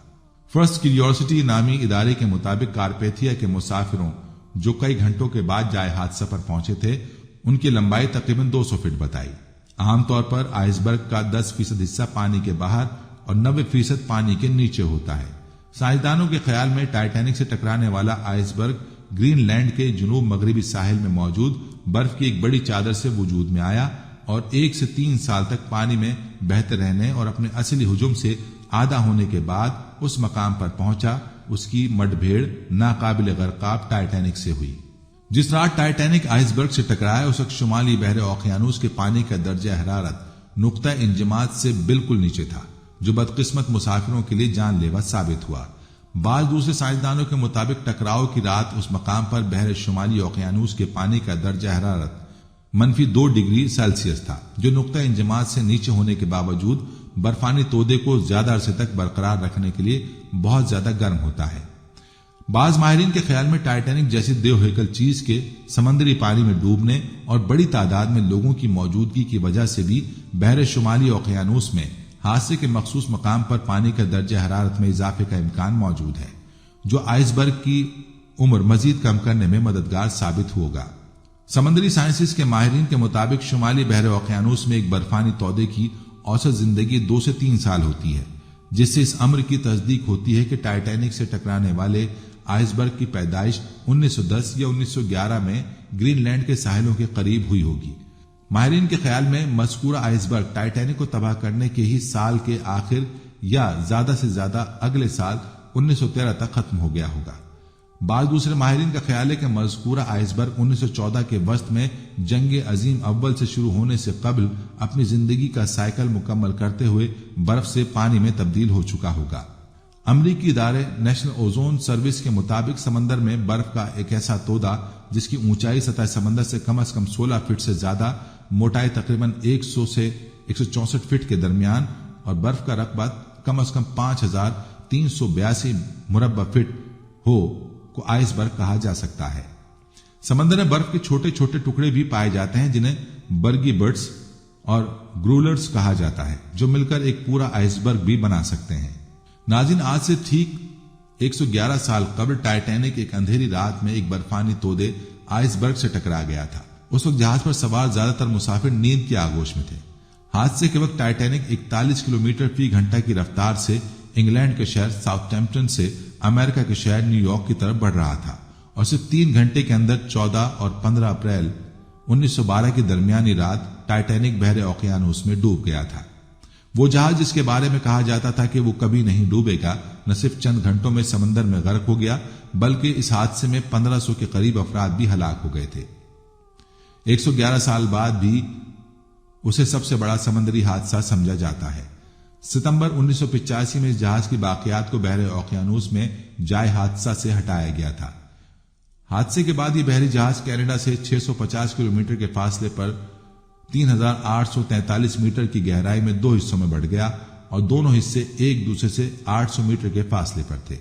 فرسٹ کیوریوسٹی نامی ادارے کے مطابق کارپیتھیا کے مسافروں جو کئی گھنٹوں کے بعد جائے حادثہ پر پہنچے تھے ان کی لمبائی تقریباً 200 فٹ بتائی. عام طور پر آئس برگ کا 10% حصہ پانی کے باہر اور 90% پانی کے نیچے ہوتا ہے. سائنسدانوں کے خیال میں ٹائٹینک سے ٹکرانے والا آئس برگ گرین لینڈ کے جنوب مغربی ساحل میں موجود برف کی ایک بڑی چادر سے وجود میں آیا اور 1 سے 3 سال تک پانی میں بہتے رہنے اور اپنے اصلی حجم سے آدھا ہونے کے بعد اس مقام پر پہنچا. اس کی مڈ بھیڑ ناقابل غرقاب ٹائٹینک سے ہوئی. جس رات ٹائٹینک آئس برگ سے ٹکرایا اس وقت شمالی بحر اوقیانوس کے پانی کا درجہ حرارت نقطہ انجماد سے بالکل نیچے تھا جو بدقسمت مسافروں کے لیے جان لیوا ثابت ہوا. بعض دوسرے سائنسدانوں کے مطابق ٹکراؤ کی رات اس مقام پر بحر شمالی اوقیانوس کے پانی کا درجہ حرارت -2 ڈگری سیلسیس تھا جو نقطہ انجماد سے نیچے ہونے کے باوجود برفانی تودے کو زیادہ عرصے تک برقرار رکھنے کے لیے بہت زیادہ گرم ہوتا ہے. بعض ماہرین کے خیال میں ٹائٹینک جیسی دیو ہیکل چیز کے سمندری پانی میں ڈوبنے اور بڑی تعداد میں لوگوں کی موجودگی کی وجہ سے بھی بحر شمالی اوقیانوس میں حادثے کے مخصوص مقام پر پانی کا درجہ حرارت میں اضافے کا امکان موجود ہے جو آئس برگ کی عمر مزید کم کرنے میں مددگار ثابت ہوگا. سمندری سائنسز کے ماہرین کے مطابق شمالی بحر اوقیانوس میں ایک برفانی تودے کی اوسط زندگی 2 سے 3 سال ہوتی ہے، جس سے اس امر کی تصدیق ہوتی ہے کہ ٹائٹینک سے ٹکرانے والے آئس برگ کی پیدائش 1910 یا 1911 میں گرین لینڈ کے ساحلوں کے قریب ہوئی ہوگی۔ ماہرین کے خیال میں مذکورہ آئس برگ ٹائٹینک کو تباہ کرنے کے ہی سال کے آخر یا زیادہ سے زیادہ اگلے سال 1913 تک ختم ہو گیا ہوگا۔ بعض دوسرے ماہرین کا خیال ہے کہ مذکورہ آئس برگ 1914 کے وسط میں جنگ عظیم اول سے شروع ہونے سے قبل اپنی زندگی کا سائیکل مکمل کرتے ہوئے برف سے پانی میں تبدیل ہو چکا ہوگا۔ امریکی ادارے نیشنل اوزون سروس کے مطابق سمندر میں برف کا ایک ایسا تودا جس کی اونچائی سطح سمندر سے کم 16 فٹ سے زیادہ، موٹائی تقریباً 100 سے 164 فٹ کے درمیان اور برف کا رقبہ کم 5382 مربع فٹ ہو کو آئس برگ کہا جا سکتا ہے۔ سمندر میں برف کے چھوٹے چھوٹے ٹکڑے بھی پائے جاتے ہیں جنہیں برگی برڈز اور گرولرز کہا جاتا ہے، جو مل کر ایک پورا آئس برگ بھی بنا سکتے ہیں۔ ناظرین، آج سے ٹھیک 111 سال قبل ٹائٹینک ایک اندھیری رات میں ایک برفانی تودے آئس برگ سے ٹکرا گیا تھا۔ اس وقت جہاز پر سوار زیادہ تر مسافر نیند کی آغوش میں تھے۔ حادثے کے وقت ٹائٹینک 41 کلومیٹر فی گھنٹہ کی رفتار سے انگلینڈ کے شہر ساؤتھ ٹیمپٹن سے امریکہ کے شہر نیو یارک کی طرف بڑھ رہا تھا اور صرف 3 گھنٹے کے اندر 14 اور 15 اپریل 1912 کی درمیانی رات ٹائٹینک بحر اوقیانوس میں ڈوب گیا تھا۔ وہ جہاز جس کے بارے میں کہا جاتا تھا کہ وہ کبھی نہیں ڈوبے گا، نہ صرف چند گھنٹوں میں سمندر میں غرق ہو گیا بلکہ اس حادثے میں 1500 کے قریب افراد بھی ہلاک ہو گئے تھے۔ 111 سال بعد بھی اسے سب سے بڑا سمندری حادثہ سمجھا جاتا ہے۔ ستمبر 1985 میں اس جہاز کی باقیات کو بحر اوقیانوس میں جائے حادثہ سے ہٹایا گیا تھا۔ حادثے کے بعد یہ بحری جہاز کینیڈا سے 650 کلومیٹر کے فاصلے پر 3843 میٹر کی گہرائی میں 2 حصوں میں بٹ گیا اور دونوں حصے ایک دوسرے سے 800 میٹر کے فاصلے پر تھے۔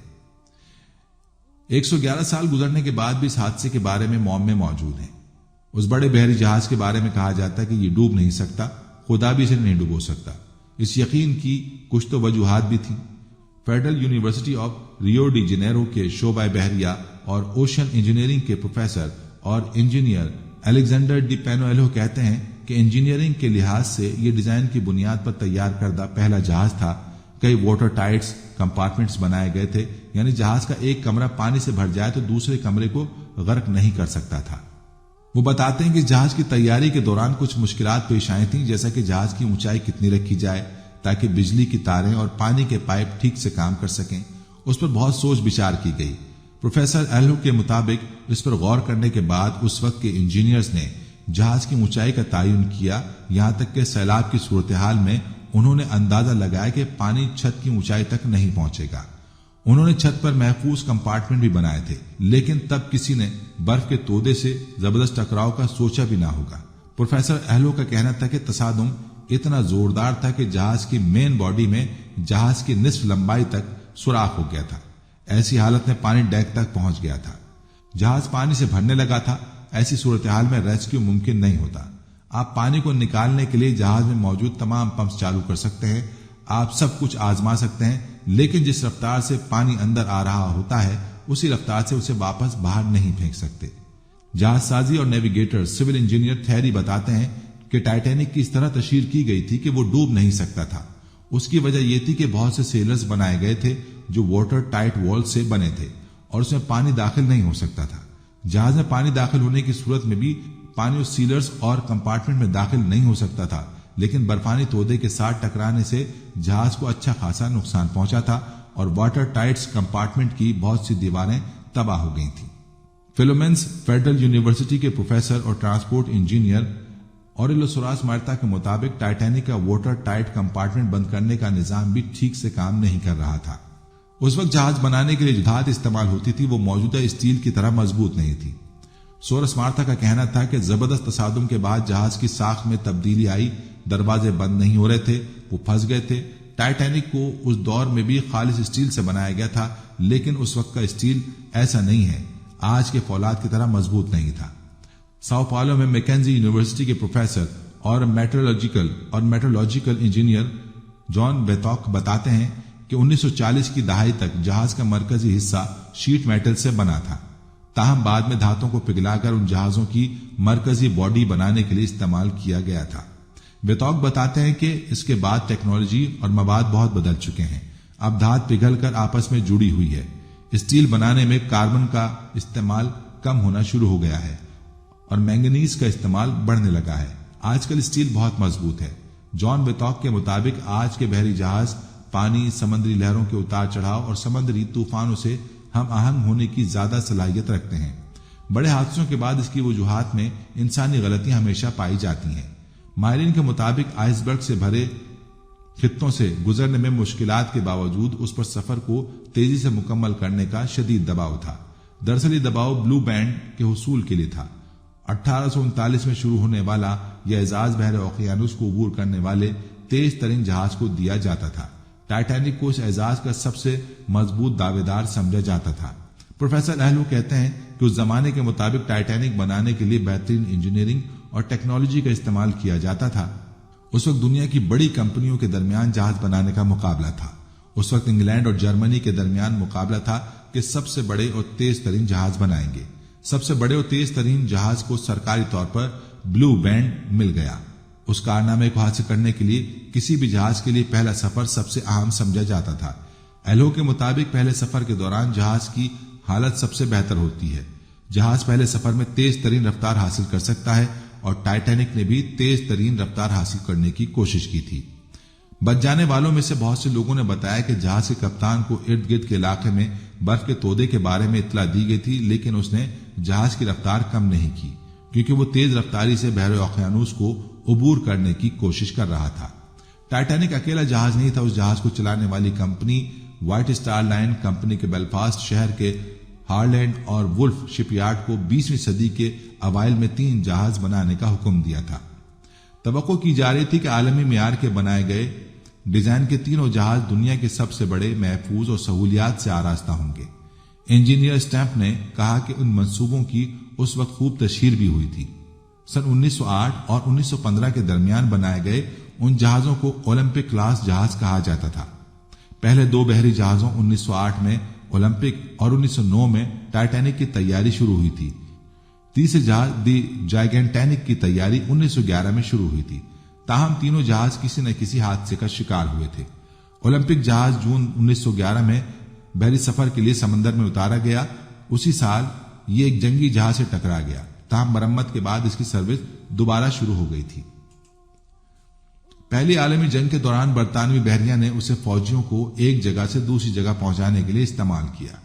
111 سال گزرنے کے بعد بھی اس حادثے کے بارے میں معمے موجود ہیں۔ اس بڑے بحری جہاز کے بارے میں کہا جاتا ہے کہ یہ ڈوب نہیں سکتا، خدا بھی اسے نہیں ڈبو سکتا۔ اس یقین کی کچھ تو وجوہات بھی تھیں۔ Federal university of Rio de Janeiro کے شعبہ بحریہ اور اوشن انجینئرنگ کے پروفیسر اور انجینئر الیگزینڈر ڈی پینویلو کہتے ہیں کہ انجینئرنگ کے لحاظ سے یہ ڈیزائن کی بنیاد پر تیار کردہ پہلا جہاز تھا۔ کئی واٹر ٹائٹس کمپارٹمنٹس بنائے گئے تھے، یعنی جہاز کا ایک کمرہ پانی سے بھر جائے تو دوسرے کمرے کو غرق نہیں کر سکتا تھا۔ وہ بتاتے ہیں کہ جہاز کی تیاری کے دوران کچھ مشکلات پیش آئی تھیں، جیسا کہ جہاز کی اونچائی کتنی رکھی جائے تاکہ بجلی کی تاریں اور پانی کے پائپ ٹھیک سے کام کر سکیں۔ اس پر بہت سوچ بچار کی گئی۔ پروفیسر ایلو کے مطابق اس پر غور کرنے کے بعد اس وقت کے انجینئرز نے جہاز کی اونچائی کا تعین کیا، یہاں تک کہ سیلاب کی صورتحال میں انہوں نے اندازہ لگایا کہ پانی چھت کی اونچائی تک نہیں پہنچے گا۔ انہوں نے چھت پر محفوظ کمپارٹمنٹ بھی بنائے تھے، لیکن تب کسی نے برف کے تودے سے زبردست ٹکراؤ کا سوچا بھی نہ ہوگا۔ پروفیسر ایلو کا کہنا تھا کہ تصادم اتنا زوردار تھا کہ جہاز کی مین باڈی میں جہاز کی نصف لمبائی تک سوراخ ہو گیا تھا۔ ایسی حالت میں پانی ڈیک تک پہنچ گیا تھا۔ جہاز پانی سے بھرنے لگا تھا۔ ایسی صورتحال میں ریسکیو ممکن نہیں ہوتا۔ آپ پانی کو نکالنے کے لیے جہاز میں موجود تمام پمپس چالو کر سکتے ہیں، آپ سب کچھ آزما سکتے ہیں، لیکن جس رفتار سے پانی اندر آ رہا ہوتا ہے اسی رفتار سے اسے واپس باہر نہیں پھینک سکتے۔ جہاز سازی اور نیویگیٹر سول انجینئر تھیری بتاتے ہیں کہ ٹائٹینک کی اس طرح تشہیر کی گئی تھی کہ وہ ڈوب نہیں سکتا تھا۔ اس کی وجہ یہ تھی کہ بہت سے سیلرز بنائے گئے تھے جو واٹر ٹائٹ وال سے بنے تھے اور اس میں پانی داخل نہیں ہو سکتا تھا۔ جہاز میں پانی داخل ہونے کی صورت میں بھی پانی اس سیلرز اور کمپارٹمنٹ میں داخل نہیں ہو سکتا تھا، لیکن برفانی تودے کے ساتھ ٹکرانے سے جہاز کو اچھا خاصا نقصان پہنچا تھا اور واٹر ٹائٹس کمپارٹمنٹ کی بہت سی دیواریں تباہ ہو گئی تھیں۔ فیلومینس فیڈرل یونیورسٹی کے پروفیسر اور ٹرانسپورٹ انجینئر اورلوسوراس مارتا کے مطابق ٹائٹینک کا واٹر ٹائٹ کمپارٹمنٹ بند کرنے کا نظام بھی ٹھیک سے کام نہیں کر رہا تھا۔ اس وقت جہاز بنانے کے لیے جو دھات استعمال ہوتی تھی وہ موجودہ اسٹیل کی طرح مضبوط نہیں تھی۔ سورس مارتا کا کہنا تھا کہ زبردست تصادم کے بعد جہاز کی ساخت میں تبدیلی آئی، دروازے بند نہیں ہو رہے تھے، وہ پھنس گئے تھے۔ ٹائٹینک کو اس دور میں بھی خالص اسٹیل سے بنایا گیا تھا، لیکن اس وقت کا اسٹیل ایسا نہیں ہے، آج کے فولاد کی طرح مضبوط نہیں تھا۔ ساؤ پاولو میں میکنزی یونیورسٹی کے پروفیسر اور میٹرولوجیکل انجینئر جان بیتاک بتاتے ہیں کہ 1940 کی دہائی تک جہاز کا مرکزی حصہ شیٹ میٹل سے بنا تھا۔ تاہم بعد میں دھاتوں کو پگھلا کر ان جہازوں کی مرکزی باڈی بنانے کے لیے استعمال کیا گیا تھا۔ بیتوک بتاتے ہیں کہ اس کے بعد ٹیکنالوجی اور مواد بہت بدل چکے ہیں۔ اب دھات پگھل کر آپس میں جڑی ہوئی ہے۔ اسٹیل بنانے میں کاربن کا استعمال کم ہونا شروع ہو گیا ہے اور مینگنیز کا استعمال بڑھنے لگا ہے۔ آج کل اسٹیل بہت مضبوط ہے۔ جان بیتوک کے مطابق آج کے بحری جہاز پانی، سمندری لہروں کے اتار چڑھاؤ اور سمندری طوفانوں سے ہم آہنگ ہونے کی زیادہ صلاحیت رکھتے ہیں۔ بڑے حادثوں کے بعد اس کی وجوہات میں انسانی غلطیاں ہمیشہ پائی جاتی ہیں۔ ماہرین کے مطابق آئس برگ سے بھرے خطوں سے گزرنے میں مشکلات کے باوجود اس پر سفر کو تیزی سے مکمل کرنے کا شدید دباؤ تھا۔ دراصل یہ دباؤ بلو بینڈ کے حصول کے لیے تھا۔ 1839 میں شروع ہونے والا یہ اعزاز بحر اوقیانوس کو عبور کرنے والے تیز ترین جہاز کو دیا جاتا تھا۔ ٹائٹینک کو اس اعزاز کا سب سے مضبوط دعوے دار سمجھا جاتا تھا۔ پروفیسر اہلو کہتے ہیں کہ اس زمانے کے مطابق ٹائٹینک بنانے کے لیے بہترین انجینئرنگ اور ٹیکنالوجی کا استعمال کیا جاتا تھا۔ اس وقت دنیا کی بڑی کمپنیوں کے درمیان جہاز بنانے کا مقابلہ تھا۔ اس وقت انگلینڈ اور جرمنی کے درمیان مقابلہ تھا کہ سب سے بڑے اور تیز ترین جہاز بنائیں گے۔ سب سے بڑے اور تیز ترین جہاز کو سرکاری طور پر بلو بینڈ مل گیا۔ اس کارنامے کو حاصل کرنے کے لیے کسی بھی جہاز کے لیے پہلا سفر سب سے اہم سمجھا جاتا تھا۔ ایلو کے مطابق پہلے سفر کے دوران جہاز کی حالت سب سے بہتر ہوتی ہے۔ جہاز پہلے سفر میں تیز ترین رفتار حاصل کر سکتا ہے اور ٹائٹینک نے بھی تیز ترین رفتار حاصل کرنے کی کوشش کی تھی۔ بچ جانے والوں میں سے بہت سے لوگوں نے بتایا کہ جہاز کے کپتان کو ارد گرد کے علاقے میں برف کے تودے کے بارے میں اطلاع دی گئی تھی، لیکن اس نے جہاز کی رفتار کم نہیں کی کیونکہ وہ تیز رفتاری سے بحر اوقیانوس کو عبور کرنے کی کوشش کر رہا تھا۔ ٹائٹینک اکیلا جہاز نہیں تھا۔ اس جہاز کو چلانے والی company white star line company کے بیلفاسٹ شہر کے ہارلینڈ اور وولف شپ یارڈ کو 20ویں صدی کے اوائل میں 3 جہاز بنانے کا حکم دیا تھا۔ توقع کی جا رہی تھی کہ عالمی معیار کے بنائے گئے ڈیزائن کے تینوں جہاز دنیا کے سب سے بڑے، محفوظ اور سہولیات سے آراستہ ہوں گے۔ انجینئر اسٹیمپ نے کہا کہ ان منصوبوں کی اس وقت خوب تشہیر بھی ہوئی تھی۔ سن 1908 اور 1915 کے درمیان بنائے گئے ان جہازوں کو اولمپک کلاس جہاز کہا جاتا تھا۔ پہلے 2 بحری جہازوں 1908 میں اولمپک اور 1909 میں ٹائٹینک کی تیاری شروع ہوئی تھی۔ تیسرے جہاز دی جائگنٹینک کی تیاری 1911 میں شروع ہوئی تھی۔ تاہم تینوں جہاز کسی نہ کسی حادثے کا شکار ہوئے تھے۔ اولمپک جہاز جون 1911 میں بحری سفر کے لیے سمندر میں اتارا گیا۔ اسی سال یہ ایک جنگی جہاز سے ٹکرا گیا۔ تاہم مرمت کے بعد اس کی سروس دوبارہ شروع ہو گئی تھی۔ پہلی عالمی جنگ کے دوران برطانوی بحریہ نے اسے فوجیوں کو ایک جگہ سے دوسری جگہ پہنچانے کے لیے استعمال کیا۔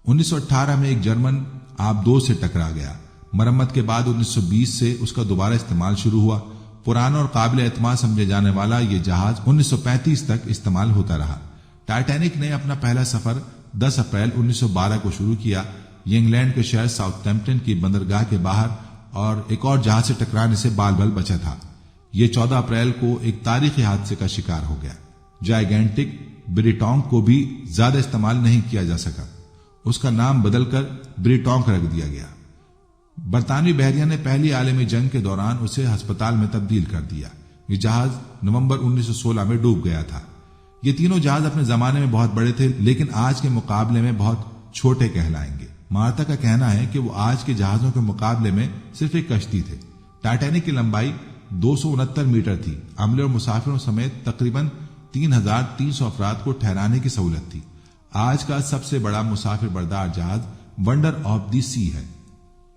1918 میں ایک جرمن آبدوز سے ٹکرا گیا۔ مرمت کے بعد 1920 سے اس کا دوبارہ استعمال شروع ہوا۔ پرانا اور قابل اعتماد سمجھے جانے والا یہ جہاز 1935 تک استعمال ہوتا رہا۔ ٹائٹینک نے اپنا پہلا سفر 10 اپریل 1912 کو شروع کیا۔ یہ انگلینڈ کے شہر ساؤتھمپٹن کی بندرگاہ کے باہر اور ایک اور جہاز سے ٹکرانے سے بال بال بچا تھا۔ یہ 14 اپریل کو ایک تاریخی حادثے کا شکار ہو گیا۔ جائگنٹک بریٹونک کو بھی زیادہ استعمال نہیں کیا جا سکا۔ اس کا نام بدل کر بریٹونک رکھ دیا گیا۔ برطانوی بحریہ نے پہلی عالمی جنگ کے دوران اسے ہسپتال میں تبدیل کر دیا۔ یہ جہاز نومبر 1916 میں ڈوب گیا تھا۔ یہ تینوں جہاز اپنے زمانے میں بہت بڑے تھے، لیکن آج کے مقابلے میں بہت چھوٹے کہلائیں گے۔ مارتا کا کہنا ہے کہ وہ آج کے جہازوں کے مقابلے میں صرف ایک کشتی تھے۔ ٹائٹینک کی لمبائی 269 میٹر تھی۔ عملے اور مسافروں سمیت تقریباً 3300 افراد کو ٹھہرانے کی سہولت تھی۔ آج کا سب سے بڑا مسافر بردار جہاز ونڈر آف دی سی ہے،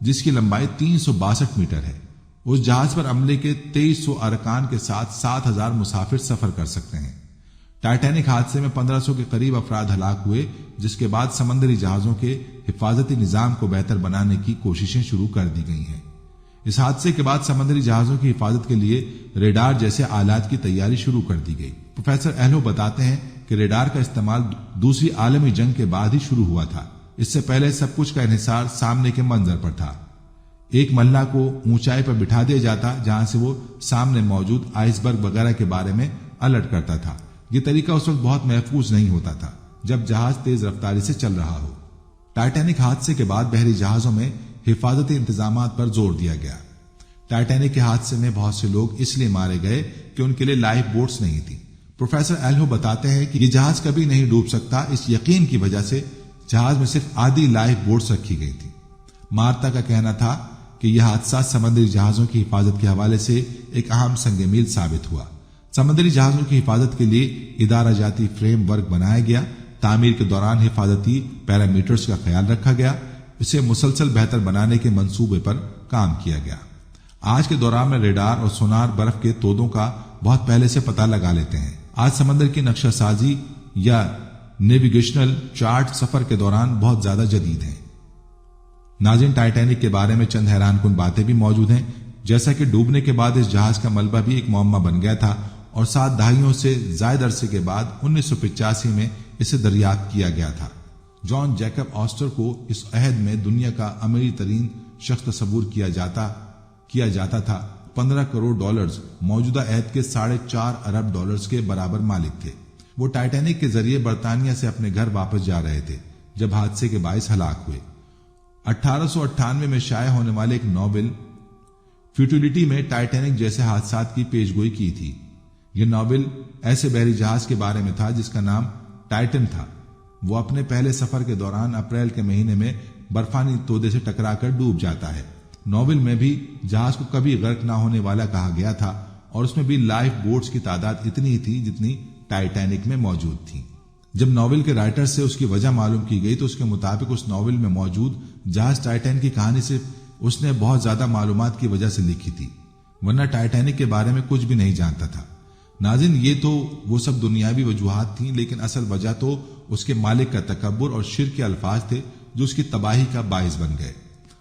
جس کی لمبائی 362 میٹر ہے۔ اس جہاز پر عملے کے 2300 ارکان کے ساتھ 7000 مسافر سفر کر سکتے ہیں۔ ٹائٹینک حادثے میں 1500 کے قریب افراد ہلاک ہوئے، جس کے بعد سمندری جہازوں کے حفاظتی نظام کو بہتر بنانے کی کوششیں شروع کر دی گئی ہیں۔ اس حادثے کے بعد سمندری جہازوں کی حفاظت کے لیے ریڈار جیسے آلات کی تیاری شروع کر دی گئی۔ پروفیسر ایلو بتاتے ہیں کہ ریڈار کا استعمال دوسری عالمی جنگ کے بعد ہی شروع ہوا تھا۔ اس سے پہلے سب کچھ کا انحصار سامنے کے منظر پر تھا۔ ایک ملح کو اونچائی پر بٹھا دیا جاتا جہاں سے وہ سامنے موجود آئس برگ وغیرہ کے بارے میں الرٹ کرتا تھا۔ یہ طریقہ اس وقت بہت محفوظ نہیں ہوتا تھا جب جہاز تیز رفتاری سے چل رہا ہو۔ ٹائٹینک حادثے کے بعد بحری جہازوں میں حفاظتی انتظامات پر زور دیا گیا۔ ٹائٹینک کے حادثے میں بہت سے لوگ اس لیے مارے گئے کہ ان کے لیے لائف بوٹس نہیں تھی۔ پروفیسر ایلہو بتاتے ہیں کہ یہ جہاز کبھی نہیں ڈوب سکتا، اس یقین کی وجہ سے جہاز میں صرف آدھی لائف بوٹس رکھی گئی تھی۔ مارتا کا کہنا تھا کہ یہ حادثات سمندری جہازوں کی حفاظت کے حوالے سے ایک اہم سنگ میل ثابت ہوا۔ سمندری جہازوں کی حفاظت کے لیے ادارہ جاتی فریم ورک بنایا گیا، تعمیر کے دوران حفاظتی پیرامیٹرز کا خیال رکھا گیا، اسے مسلسل بہتر بنانے کے منصوبے پر کام کیا گیا۔ آج کے دوران میں ریڈار اور سونار برف کے تودوں کا بہت پہلے سے پتہ لگا لیتے ہیں۔ آج سمندر کی نقشہ سازی یا نیویگیشنل چارٹ سفر کے دوران بہت زیادہ جدید ہیں۔ ناظرین، ٹائٹینک کے بارے میں چند حیران کن باتیں بھی موجود ہیں، جیسا کہ ڈوبنے کے بعد اس جہاز کا ملبہ بھی ایک معمہ بن گیا تھا اور 7 دہائیوں سے زائد عرصے کے بعد 1985 میں اسے دریافت کیا گیا تھا۔ جان جیکب آسٹر کو اس عہد میں دنیا کا امیر ترین شخص تصور کیا جاتا تھا۔ 15 کروڑ ڈالرز موجودہ عہد کے 4.5 ارب ڈالرز کے برابر مالک تھے۔ وہ ٹائٹینک کے ذریعے برطانیہ سے اپنے گھر واپس جا رہے تھے جب حادثے کے باعث ہلاک ہوئے۔ 1898 میں شائع ہونے والے ایک ناول فیوٹیلیٹی میں ٹائٹینک جیسے حادثات کی پیشگوئی کی تھی۔ یہ ناول ایسے بحری جہاز کے بارے میں تھا جس کا نام ٹائٹن تھا۔ وہ اپنے پہلے سفر کے دوران اپریل کے مہینے میں برفانی تودے سے ٹکرا کر ڈوب جاتا ہے۔ ناول میں بھی جہاز کو کبھی غرق نہ ہونے والا کہا گیا تھا اور اس میں بھی لائف بوٹس کی تعداد اتنی ہی تھی جتنی ٹائٹینک میں موجود تھی۔ جب ناول کے رائٹر سے اس کی وجہ معلوم کی گئی تو اس کے مطابق اس ناول میں موجود جہاز ٹائٹین کی کہانی صرف اس نے بہت زیادہ معلومات کی وجہ سے لکھی تھی، ورنہ ٹائٹینک کے بارے میں کچھ بھی نہیں جانتا تھا۔ ناظرین، یہ تو وہ سب دنیاوی وجوہات تھیں، لیکن اصل وجہ تو اس کے مالک کا تکبر اور شرک کے الفاظ تھے جو اس کی تباہی کا باعث بن گئے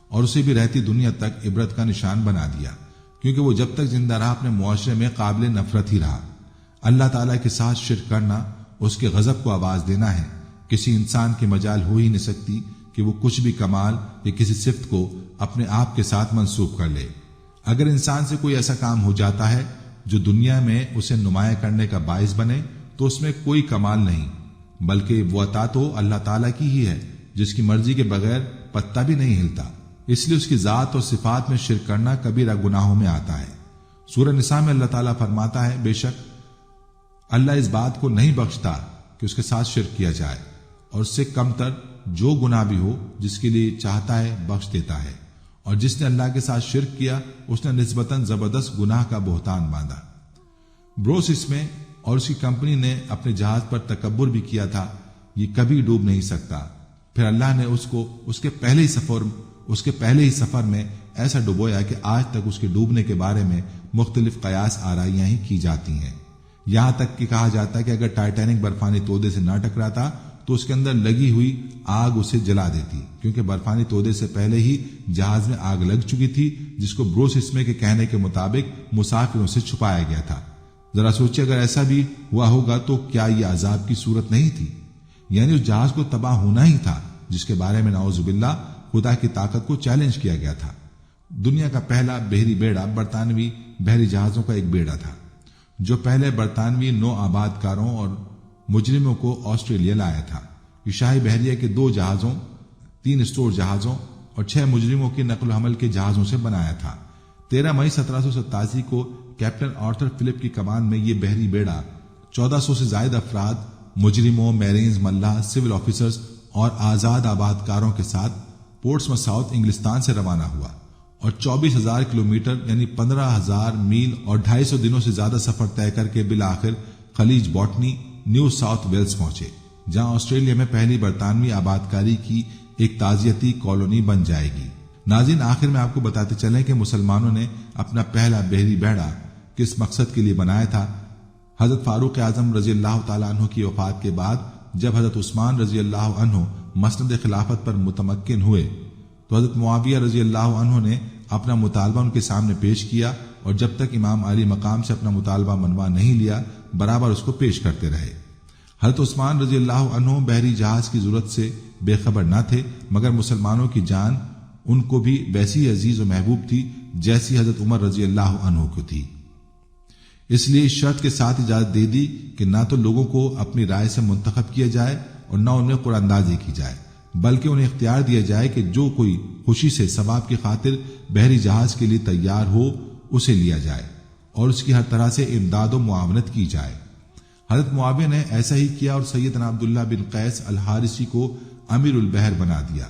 اور اسے بھی رہتی دنیا تک عبرت کا نشان بنا دیا، کیونکہ وہ جب تک زندہ رہا اپنے معاشرے میں قابل نفرت ہی رہا۔ اللہ تعالیٰ کے ساتھ شرک کرنا اس کے غضب کو آواز دینا ہے۔ کسی انسان کی مجال ہو ہی نہیں سکتی کہ وہ کچھ بھی کمال یا کسی صفت کو اپنے آپ کے ساتھ منسوب کر لے۔ اگر انسان سے کوئی ایسا کام ہو جاتا ہے جو دنیا میں اسے نمایاں کرنے کا باعث بنے تو اس میں کوئی کمال نہیں، بلکہ وہ عطا تو اللہ تعالیٰ کی ہی ہے جس کی مرضی کے بغیر پتا بھی نہیں ہلتا۔ اس لیے اس کی ذات اور صفات میں شرک کرنا کبیرہ گناہوں میں آتا ہے۔ سورہ نساء میں اللہ تعالیٰ فرماتا ہے، بے شک اللہ اس بات کو نہیں بخشتا کہ اس کے ساتھ شرک کیا جائے، اور اس سے کم تر جو گناہ بھی ہو جس کے لیے چاہتا ہے بخش دیتا ہے، اور جس نے اللہ کے ساتھ شرک کیا اس نے نسبتاً زبردست گناہ کا بہتان باندھا۔ بروس اس میں اور اس کی کمپنی نے اپنے جہاز پر تکبر بھی کیا تھا، یہ کبھی ڈوب نہیں سکتا۔ پھر اللہ نے اس کو اس کے پہلے ہی سفر میں ایسا ڈبویا کہ آج تک اس کے ڈوبنے کے بارے میں مختلف قیاس آرائیاں ہی کی جاتی ہیں۔ یہاں تک کہ کہا جاتا ہے کہ اگر ٹائٹینک برفانی تودے سے نہ ٹکراتا تو اس کے اندر لگی ہوئی آگ اسے جلا دیتی، کیونکہ برفانی تودے سے پہلے ہی جہاز میں آگ لگ چکی تھی، جس کو بروس اسمے کے کہنے کے مطابق مسافروں سے چھپایا گیا تھا۔ ذرا سوچے اگر ایسا بھی ہوا ہوگا تو کیا یہ عذاب کی صورت نہیں تھی؟ یعنی اس جہاز کو تباہ ہونا ہی تھا جس کے بارے میں نعوذ باللہ خدا کی طاقت کو چیلنج کیا گیا تھا۔ دنیا کا پہلا بحری بیڑا برطانوی بحری جہازوں کا ایک بیڑا تھا جو پہلے برطانوی نو آباد کاروں اور مجرموں کو آسٹریلیا لایا تھا۔ یہ شاہی بحریہ کے 2 جہازوں، 3 اسٹور جہازوں اور 6 مجرموں کی نقل و حمل کے جہازوں سے بنایا تھا۔ 13 مئی 1787 کو کیپٹن آرتھر فلپ کی کمان میں یہ بحری بیڑا 1400 سے زائد افراد، مجرموں، میرینز، ملاح، سول آفیسرز اور آزاد آباد کاروں کے ساتھ پورٹس ساؤتھ انگلستان سے روانہ ہوا اور 24,000 کلومیٹر یعنی 15,000 میل اور 250 دنوں سے زیادہ سفر طے کر کے بالآخر خلیج باٹنی، نیو ساؤتھ ویلز پہنچے، جہاں آسٹریلیا میں پہلی برطانوی آبادکاری کی ایک تعزیتی کالونی بن جائے گی۔ ناظرین، آخر میں آپ کو بتاتے چلیں کہ مسلمانوں نے اپنا پہلا بحری بیڑا کس مقصد کے لیے بنایا تھا۔ حضرت فاروق اعظم رضی اللہ تعالیٰ عنہ کی وفات کے بعد جب حضرت عثمان رضی اللہ عنہ مسند خلافت پر متمکن ہوئے تو حضرت معاویہ رضی اللہ عنہ نے اپنا مطالبہ ان کے سامنے پیش کیا، اور جب تک امام علی مقام سے اپنا مطالبہ منوا نہیں لیا برابر اس کو پیش کرتے رہے۔ حضرت عثمان رضی اللہ عنہ بحری جہاز کی ضرورت سے بے خبر نہ تھے، مگر مسلمانوں کی جان ان کو بھی ویسی عزیز و محبوب تھی جیسی حضرت عمر رضی اللہ عنہ کو تھی۔ اس لیے اس شرط کے ساتھ اجازت دے دی کہ نہ تو لوگوں کو اپنی رائے سے منتخب کیا جائے اور نہ انہیں قرآن اندازی کی جائے، بلکہ انہیں اختیار دیا جائے کہ جو کوئی خوشی سے ثواب کی خاطر بحری جہاز کے لیے تیار ہو اسے لیا جائے اور اس کی ہر طرح سے امداد و معاونت کی جائے۔ حضرت معاویہ نے ایسا ہی کیا اور سیدنا عبداللہ بن قیس الحارثی کو امیر البحر بنا دیا۔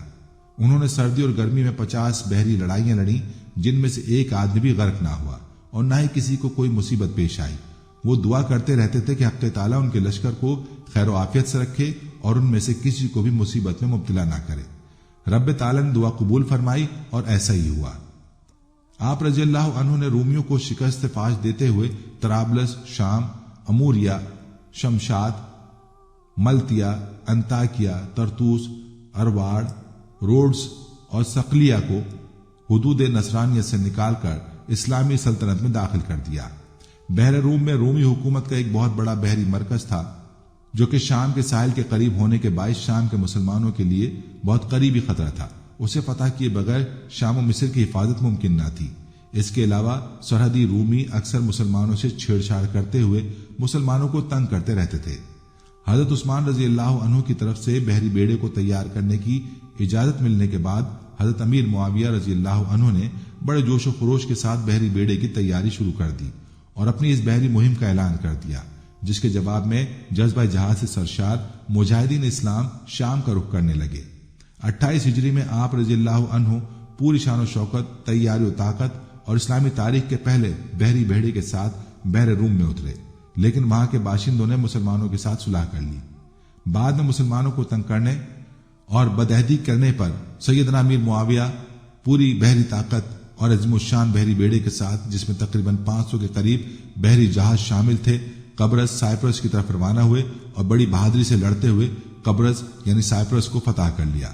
انہوں نے سردی اور گرمی میں 50 بحری لڑائیاں لڑیں، جن میں سے ایک آدمی بھی غرق نہ ہوا اور نہ ہی کسی کو کوئی مصیبت پیش آئی۔ وہ دعا کرتے رہتے تھے کہ حق تعالیٰ ان کے لشکر کو خیر و عافیت سے رکھے اور ان میں سے کسی کو بھی مصیبت میں مبتلا نہ کرے۔ رب تعالیٰ نے دعا قبول فرمائی اور ایسا ہی ہوا۔ آپ رضی اللہ عنہ نے رومیوں کو شکست فاش دیتے ہوئے طرابلس، شام، اموریا، شمشاد، ملتیا، انتاکیا، ترتوس، ارواڑ، روڈز اور سقلیہ کو حدود نصرانیت سے نکال کر اسلامی سلطنت میں داخل کر دیا۔ بحر روم میں رومی حکومت کا ایک بہت بڑا بحری مرکز تھا جو کہ شام کے ساحل کے قریب ہونے کے باعث شام کے مسلمانوں کے لیے بہت قریبی خطرہ تھا۔ اسے فتح کیے بغیر شام و مصر کی حفاظت ممکن نہ تھی۔ اس کے علاوہ سرحدی رومی اکثر مسلمانوں سے چھیڑ چھاڑ کرتے ہوئے مسلمانوں کو تنگ کرتے رہتے تھے۔ حضرت عثمان رضی اللہ عنہ کی طرف سے بحری بیڑے کو تیار کرنے کی اجازت ملنے کے بعد حضرت امیر معاویہ رضی اللہ عنہ نے بڑے جوش و خروش کے ساتھ بحری بیڑے کی تیاری شروع کر دی اور اپنی اس بحری مہم کا اعلان کر دیا، جس کے جواب میں جذبہ جہاد سے سرشار مجاہدین اسلام شام کا رخ کرنے لگے۔ 28 ہجری میں آپ رضی اللہ عنہ پوری شان و شوکت، تیاری و طاقت اور اسلامی تاریخ کے پہلے بحری بیڑے کے ساتھ بحر روم میں اترے، لیکن وہاں کے باشندوں نے مسلمانوں کے ساتھ صلح کر لی۔ بعد میں مسلمانوں کو تنگ کرنے اور بدعہدی کرنے پر سیدنا امیر معاویہ پوری بحری طاقت اور عظیم الشان بحری بیڑے کے ساتھ، جس میں تقریباً 500 کے قریب بحری جہاز شامل تھے، قبرص، سائپرس کی طرف روانہ ہوئے اور بڑی بہادری سے لڑتے ہوئے قبرص یعنی سائپرس کو فتح کر لیا۔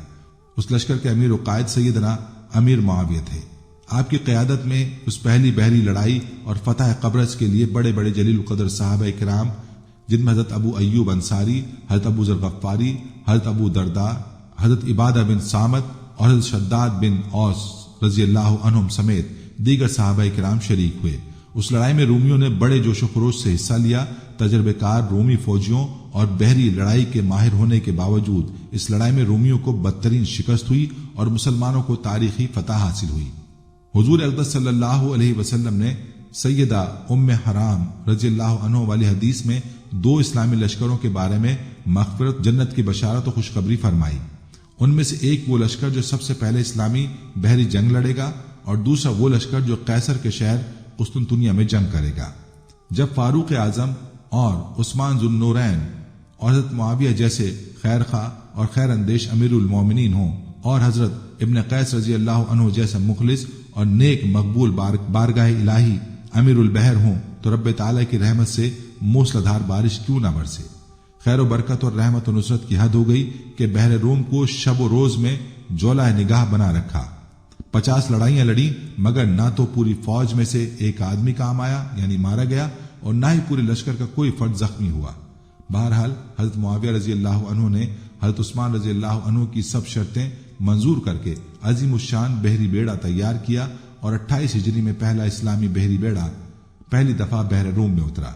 اس لشکر کے امیر و قائد سیدنا امیر معاویہ تھے۔ آپ کی قیادت میں اس پہلی بحری لڑائی اور فتح قبرص کے لیے بڑے بڑے جلیل القدر صحابہ کرام، جن میں حضرت ابو ایوب انصاری، حضرت ابو ذر غفاری، حضرت ابو درداء، حضرت عبادہ بن صامت اور حضرت شداد بن اوس رضی اللہ عنہم سمیت دیگر صحابہ کرام شریک ہوئے۔ اس لڑائی میں رومیوں نے بڑے جوش و خروش سے حصہ لیا۔ تجربے کار رومی فوجیوں اور بحری لڑائی کے ماہر ہونے کے باوجود اس لڑائی میں رومیوں کو بدترین شکست ہوئی اور مسلمانوں کو تاریخی فتح حاصل ہوئی۔ حضور اقدس صلی اللہ علیہ وسلم نے سیدہ ام حرام رضی اللہ عنہ والی حدیث میں 2 اسلامی لشکروں کے بارے میں مغفرت، جنت کی بشارت و خوشخبری فرمائی۔ ان میں سے ایک وہ لشکر جو سب سے پہلے اسلامی بحری جنگ لڑے گا اور دوسرا وہ لشکر جو قیصر کے شہر قسطنطنیہ میں جنگ کرے گا۔ جب فاروق اعظم اور عثمان ذو النورین اور حضرت معاویہ جیسے خیر خواہ اور خیر اندیش امیر المومنین ہوں اور حضرت ابن قیس رضی اللہ عنہ جیسا مخلص اور نیک مقبول بارگاہ الہی امیر البحر ہوں تو رب تعالیٰ کی رحمت سے موسلادھار بارش کیوں نہ برسے۔ خیر و برکت اور رحمت و نصرت کی حد ہو گئی کہ بحر روم کو شب و روز میں جولہ نگاہ بنا رکھا۔ 50 لڑائیاں لڑیں مگر نہ تو پوری فوج میں سے ایک آدمی کام آیا یعنی مارا گیا اور نہ ہی پورے لشکر کا کوئی فرد زخمی ہوا۔ بہرحال حضرت معاویہ رضی اللہ عنہ نے حضرت عثمان رضی اللہ عنہ کی سب شرطیں منظور کر کے عظیم الشان بحری بیڑا تیار کیا اور 28 ہجری میں پہلا اسلامی بحری بیڑا پہلی دفعہ بحر روم میں اترا۔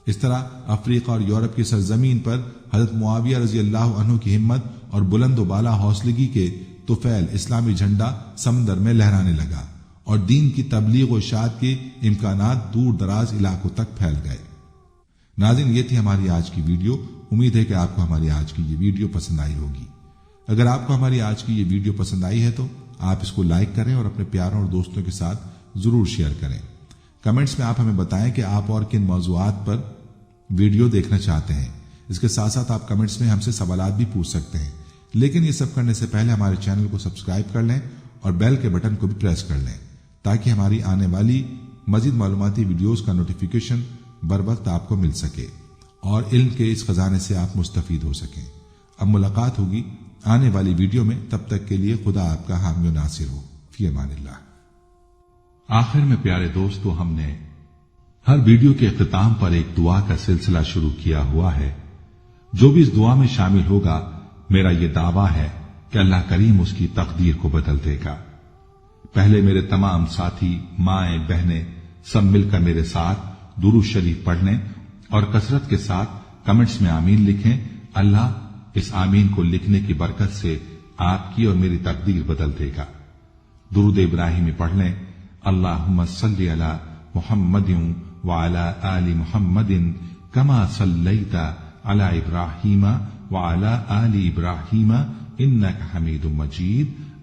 اس طرح افریقہ اور یورپ کی سرزمین پر حضرت معاویہ رضی اللہ عنہ کی ہمت اور بلند و بالا حوصلگی کے طفیل اسلامی جھنڈا سمندر میں لہرانے لگا اور دین کی تبلیغ و اشاعت کے امکانات دور دراز علاقوں تک پھیل گئے۔ ناظرین، یہ تھی ہماری آج کی ویڈیو۔ امید ہے کہ آپ کو ہماری آج کی یہ ویڈیو پسند آئی ہوگی۔ اگر آپ کو ہماری آج کی یہ ویڈیو پسند آئی ہے تو آپ اس کو لائک کریں اور اپنے پیاروں اور دوستوں کے ساتھ ضرور شیئر کریں۔ کمنٹس میں آپ ہمیں بتائیں کہ آپ اور کن موضوعات پر ویڈیو دیکھنا چاہتے ہیں۔ اس کے ساتھ ساتھ آپ کمنٹس میں ہم سے سوالات بھی پوچھ سکتے ہیں، لیکن یہ سب کرنے سے پہلے ہمارے چینل کو سبسکرائب کر لیں اور بیل کے بٹن کو بھی پریس کر لیں تاکہ ہماری آنے والی مزید معلوماتی ویڈیوز کا نوٹیفیکیشن بر وقت آپ کو مل سکے اور علم کے اس خزانے سے آپ مستفید ہو سکیں۔ اب ملاقات ہوگی آنے والی ویڈیو میں، تب تک کے لیے خدا آپ کا حامی و ناصر ہو۔ فی امان اللہ۔ آخر میں پیارے دوستو، ہم نے ہر ویڈیو کے اختتام پر ایک دعا کا سلسلہ شروع کیا ہوا ہے۔ جو بھی اس دعا میں شامل ہوگا، میرا یہ دعویٰ ہے کہ اللہ کریم اس کی تقدیر کو بدل دے گا۔ پہلے میرے تمام ساتھی، مائیں، بہنیں سب مل کر میرے ساتھ درود شریف پڑھ لیں اور کثرت کے ساتھ کمنٹس میں آمین لکھیں۔ اللہ اس آمین کو لکھنے کی برکت سے آپ کی اور میری تقدیر بدل دے گا۔ درود ابراہیمی پڑھ لیں۔ اللہم صلی علی محمد وعلی آل محمد کما صلیت علی ابراہیم وعلی آل ابراہیم انک حمید مجید۔